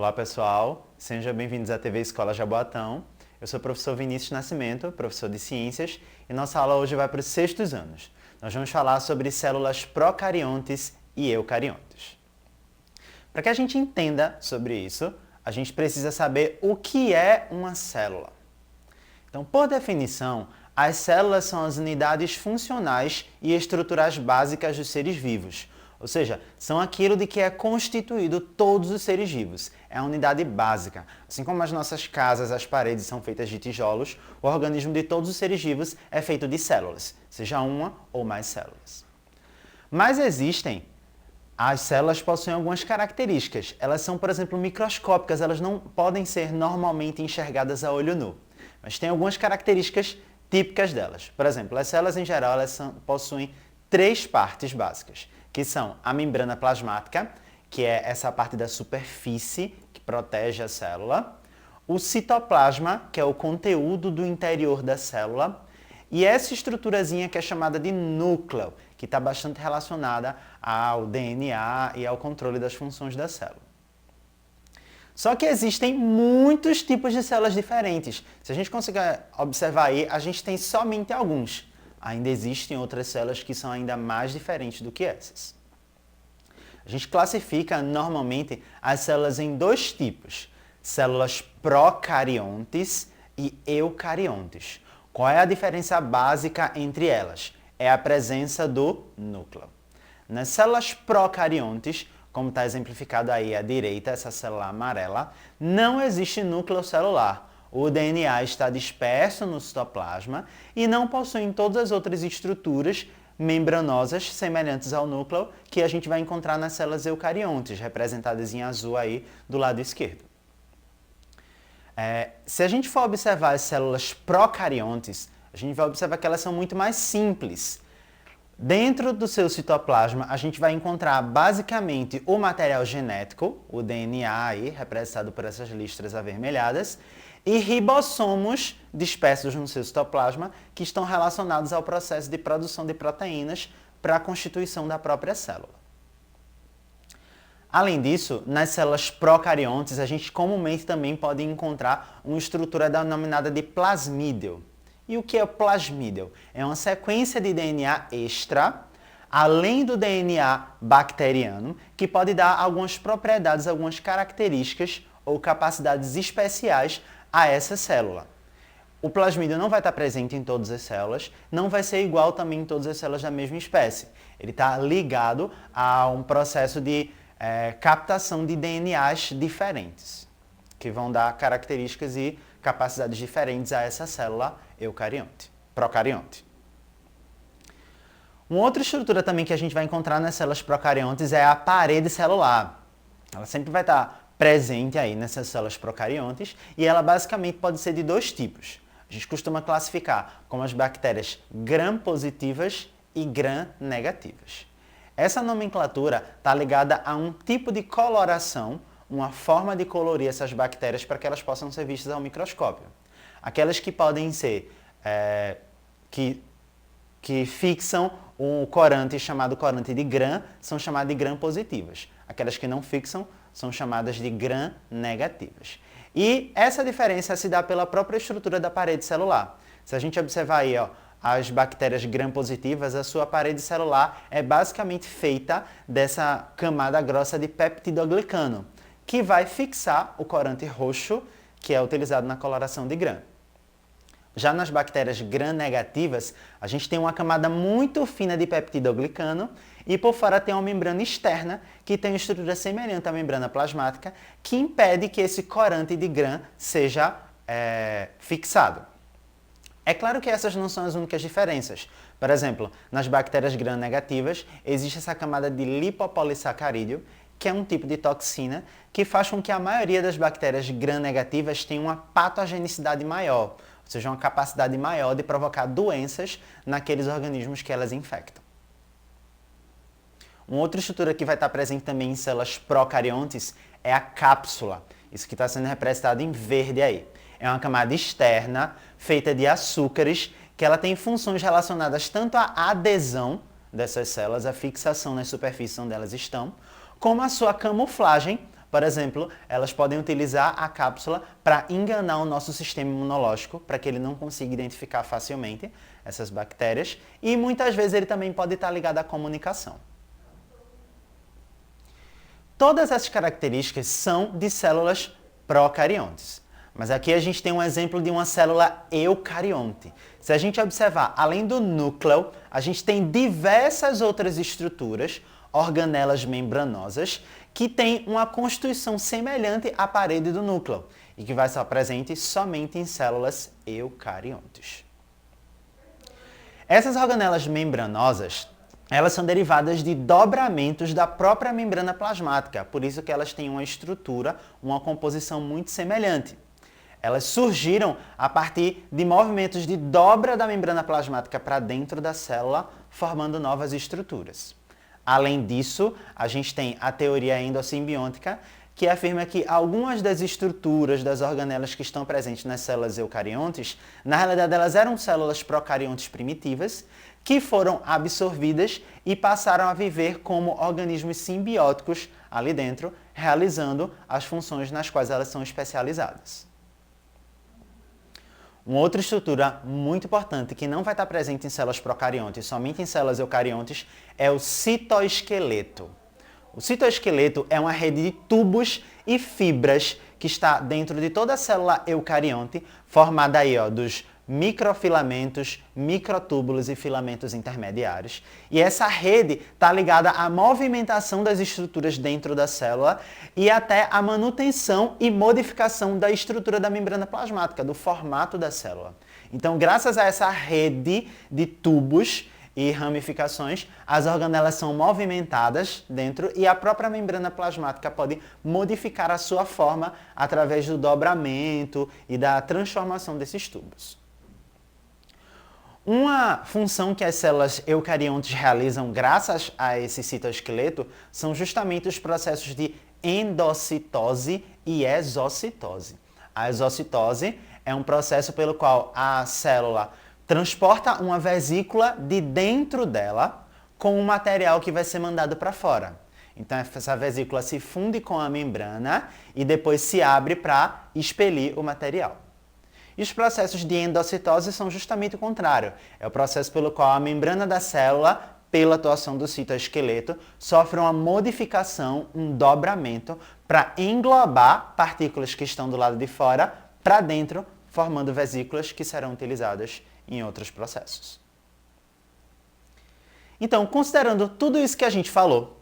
Olá pessoal, sejam bem-vindos à TV Escola Jaboatão. Eu sou o professor Vinícius Nascimento, professor de Ciências, e nossa aula hoje vai para os sextos anos. Nós vamos falar sobre células procariontes e eucariontes. Para que a gente entenda sobre isso, a gente precisa saber o que é uma célula. Então, por definição, as células são as unidades funcionais e estruturais básicas dos seres vivos. Ou seja, são aquilo de que é constituído todos os seres vivos. É a unidade básica. Assim como as nossas casas, as paredes são feitas de tijolos, o organismo de todos os seres vivos é feito de células, seja uma ou mais células. Mas as células possuem algumas características. Elas são, por exemplo, microscópicas, elas não podem ser normalmente enxergadas a olho nu. Mas tem algumas características típicas delas. Por exemplo, as células em geral possuem três partes básicas, que são a membrana plasmática, que é essa parte da superfície que protege a célula, o citoplasma, que é o conteúdo do interior da célula, e essa estruturazinha que é chamada de núcleo, que está bastante relacionada ao DNA e ao controle das funções da célula. Só que existem muitos tipos de células diferentes. Se a gente conseguir observar aí, a gente tem somente alguns. Ainda existem outras células que são ainda mais diferentes do que essas. A gente classifica normalmente as células em dois tipos: células procariontes e eucariontes. Qual é a diferença básica entre elas? É a presença do núcleo. Nas células procariontes, como está exemplificado aí à direita, essa célula amarela, não existe núcleo celular. O DNA está disperso no citoplasma e não possuem todas as outras estruturas membranosas semelhantes ao núcleo que a gente vai encontrar nas células eucariontes, representadas em azul aí do lado esquerdo. Se a gente for observar as células procariontes, a gente vai observar que elas são muito mais simples. Dentro do seu citoplasma, a gente vai encontrar basicamente o material genético, o DNA aí, representado por essas listras avermelhadas, e ribossomos dispersos no seu citoplasma, que estão relacionados ao processo de produção de proteínas para a constituição da própria célula. Além disso, nas células procariontes, a gente comumente também pode encontrar uma estrutura denominada de plasmídeo. E o que é o plasmídeo? É uma sequência de DNA extra, além do DNA bacteriano, que pode dar algumas propriedades, algumas características ou capacidades especiais a essa célula. O plasmídeo não vai estar presente em todas as células, não vai ser igual também em todas as células da mesma espécie. Ele está ligado a um processo de captação de DNAs diferentes, que vão dar características e capacidades diferentes a essa célula procarionte. Uma outra estrutura também que a gente vai encontrar nas células procariontes é a parede celular. Ela sempre vai estar presente aí nessas células procariontes e ela basicamente pode ser de dois tipos. A gente costuma classificar como as bactérias gram-positivas e gram-negativas. Essa nomenclatura está ligada a um tipo de coloração, uma forma de colorir essas bactérias para que elas possam ser vistas ao microscópio. Aquelas que podem ser, que fixam um corante chamado corante de gram, são chamadas de gram-positivas. Aquelas que não fixam são chamadas de gram-negativas. E essa diferença se dá pela própria estrutura da parede celular. Se a gente observar aí, as bactérias gram-positivas, a sua parede celular é basicamente feita dessa camada grossa de peptidoglicano, que vai fixar o corante roxo, que é utilizado na coloração de gram. Já nas bactérias gram-negativas, a gente tem uma camada muito fina de peptidoglicano e por fora tem uma membrana externa que tem uma estrutura semelhante à membrana plasmática que impede que esse corante de gram seja fixado. É claro que essas não são as únicas diferenças. Por exemplo, nas bactérias gram-negativas existe essa camada de lipopolissacarídeo, que é um tipo de toxina que faz com que a maioria das bactérias gram-negativas tenha uma patogenicidade maior, ou seja, uma capacidade maior de provocar doenças naqueles organismos que elas infectam. Uma outra estrutura que vai estar presente também em células procariontes é a cápsula. Isso que está sendo representado em verde aí. É uma camada externa feita de açúcares que ela tem funções relacionadas tanto à adesão dessas células, a fixação nas superfícies onde elas estão, como a sua camuflagem Por exemplo, elas podem utilizar a cápsula para enganar o nosso sistema imunológico, para que ele não consiga identificar facilmente essas bactérias, e muitas vezes ele também pode estar ligado à comunicação. Todas essas características são de células procariontes. Mas aqui a gente tem um exemplo de uma célula eucarionte. Se a gente observar, além do núcleo, a gente tem diversas outras estruturas, organelas membranosas, que têm uma constituição semelhante à parede do núcleo e que vai estar presente somente em células eucariontes. Essas organelas membranosas, elas são derivadas de dobramentos da própria membrana plasmática, por isso que elas têm uma estrutura, uma composição muito semelhante. Elas surgiram a partir de movimentos de dobra da membrana plasmática para dentro da célula, formando novas estruturas. Além disso, a gente tem a teoria endossimbiótica, que afirma que algumas das estruturas das organelas que estão presentes nas células eucariontes, na realidade elas eram células procariontes primitivas, que foram absorvidas e passaram a viver como organismos simbióticos ali dentro, realizando as funções nas quais elas são especializadas. Uma outra estrutura muito importante que não vai estar presente em células procariontes, somente em células eucariontes, é o citoesqueleto. O citoesqueleto é uma rede de tubos e fibras que está dentro de toda a célula eucarionte, formada aí, dos microfilamentos, microtúbulos e filamentos intermediários. E essa rede está ligada à movimentação das estruturas dentro da célula e até à manutenção e modificação da estrutura da membrana plasmática, do formato da célula. Então, graças a essa rede de tubos e ramificações, as organelas são movimentadas dentro e a própria membrana plasmática pode modificar a sua forma através do dobramento e da transformação desses tubos. Uma função que as células eucariontes realizam graças a esse citoesqueleto são justamente os processos de endocitose e exocitose. A exocitose é um processo pelo qual a célula transporta uma vesícula de dentro dela com um material que vai ser mandado para fora. Então essa vesícula se funde com a membrana e depois se abre para expelir o material. E os processos de endocitose são justamente o contrário. É o processo pelo qual a membrana da célula, pela atuação do citoesqueleto, sofre uma modificação, um dobramento, para englobar partículas que estão do lado de fora para dentro, formando vesículas que serão utilizadas em outros processos. Então, considerando tudo isso que a gente falou,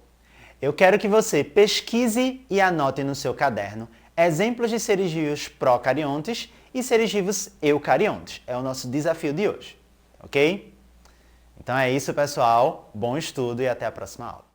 eu quero que você pesquise e anote no seu caderno exemplos de seres vivos procariontes e seres vivos eucariontes. É o nosso desafio de hoje, ok? Então é isso, pessoal. Bom estudo e até a próxima aula.